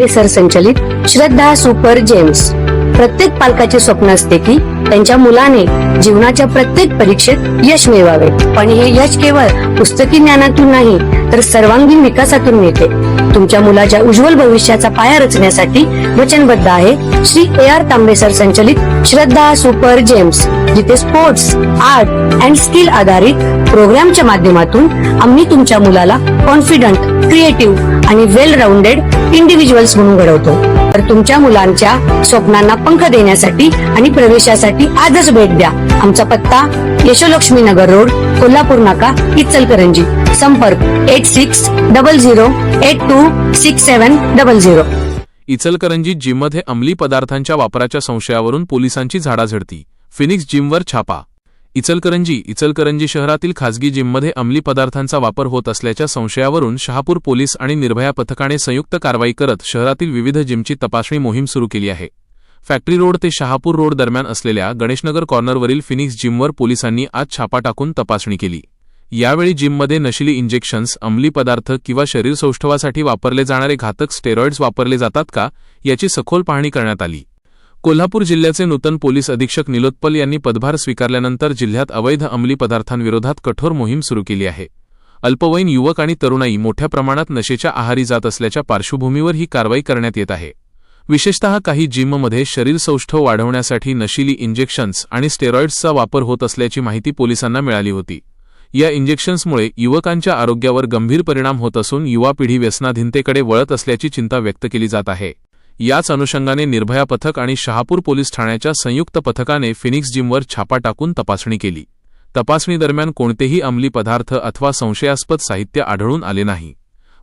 Sir संचलित श्रद्धा super gems. प्रत्येक पालकाचे स्वप्न असते की त्यांच्या मुलाने जीवनाच्या प्रत्येक परीक्षेत यश मिळवावे, पण हे यश केवळ पुस्तकी ज्ञानातून नाही तर सर्वांगीण विकासातून मिळते। तुमच्या मुलाच्या उज्ज्वल भविष्याचा पाया रचण्यासाठी वचनबद्ध आहे श्री AR तांबे सर संचलित श्रद्धा सुपर जेम्स, जिथे स्पोर्ट्स, आर्ट अँड स्किल आधारित प्रोग्रामच्या माध्यमातून आम्ही तुमच्या मुलाला कॉन्फिडंट, क्रिएटिव्ह आणि वेल राऊंडेड इंडिव्हिज्युअल्स म्हणून घडवतो। तर तुमच्या मुलांच्या स्वप्नांना पंख देण्यासाठी आणि प्रवेशासाठी आजच भेट द्या। आमचा पत्ता यशोलक्ष्मी नगर रोड, कोल्हापूर नाका, इचलकरंजी। संपर्क 8600826700। इचलकरंजी जिममध्ये अंमली पदार्थांच्या वापराच्या संशयावरून पोलिसांची झाडाझडती। फिनिक्स जिमवर छापा। इचलकरंजी शहरातील खासगी जिममध्ये अंमली पदार्थांचा वापर होत असल्याच्या संशयावरून शहापूर पोलीस आणि निर्भया पथकाने संयुक्त कारवाई करत शहरातील विविध जिमची तपासणी मोहीम सुरू केली आहे। फॅक्टरी रोड ते शहापूर रोड दरम्यान असलेल्या गणेशनगर कॉर्नरवरील फिनिक्स जिमवर पोलिसांनी आज छापा टाकून तपासणी केली। यावेळी जिममध्ये नशिली इंजेक्शन्स, अंमली पदार्थ किंवा शरीरसौष्ठवासाठी वापरले जाणारे घातक स्टेरॉइड्स वापरले जातात का याची सखोल पाहणी करण्यात आली। कोल्हापूर जिल्ह्याचे नूतन पोलीस अधीक्षक निलोत्पल यांनी पदभार स्वीकारल्यानंतर जिल्ह्यात अवैध अंमली पदार्थांविरोधात कठोर मोहीम सुरू केली आहे। अल्पवयीन युवक आणि तरुणाई मोठ्या प्रमाणात नशेच्या आहारी जात असल्याच्या पार्श्वभूमीवर ही कारवाई करण्यात येत आहे। विशेषतः काही जिममध्ये शरीरसौष्ठव वाढवण्यासाठी नशिली इंजेक्शन्स आणि स्टेरॉइड्सचा वापर होत असल्याची माहिती पोलिसांना मिळाली होती। या इंजेक्शन्समुळे युवकांच्या आरोग्यावर गंभीर परिणाम होत असून युवा पिढी व्यसनाधीनतेकडे वळत असल्याची चिंता व्यक्त केली जात आहे। याच अनुषंगाने निर्भया पथक आणि शहापूर पोलीस ठाण्याच्या संयुक्त पथकाने फिनिक्स जिमवर छापा टाकून तपासणी केली। तपासणी दरम्यान कोणतेही अंमली पदार्थ अथवा संशयास्पद साहित्य आढळून आले नाही।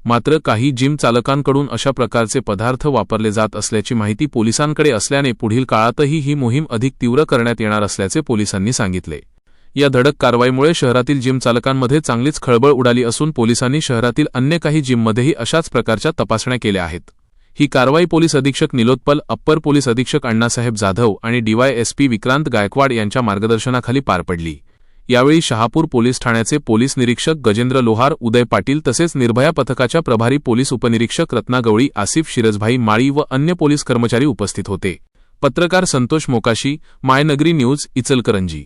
मात्र काही जिम चालकांकडून अशा प्रकारचे पदार्थ वापरले जात असल्याची माहिती पोलिसांकडे असल्याने पुढील काळातही ही मोहीम अधिक तीव्र करण्यात येणार असल्याचे पोलिसांनी सांगितले। या धडक कारवाईमुळे शहरातील जिम चालकांमध्ये चांगलीच खळबळ उडाली असून पोलिसांनी शहरातील अन्य काही जिममध्येही अशाच प्रकारच्या तपासण्या केल्या आहेत। ही कारवाई पोलीस अधीक्षक निलोत्पल, अप्पर पोलीस अधीक्षक अण्णासाहेब जाधव आणि DYSP विक्रांत गायकवाड यांच्या मार्गदर्शनाखाली पार पडली। यावेळी शहापूर पोलीस ठाण्याचे पोलीस निरीक्षक गजेंद्र लोहार, उदय पाटील तसेच निर्भया पथकाच्या प्रभारी पोलीस उपनिरीक्षक रत्ना गवळी, आसिफ शिरजभाई माळी व अन्य पोलीस कर्मचारी उपस्थित होते। पत्रकार संतोष मोकाशी, मायनगरी न्यूज, इचलकरंजी।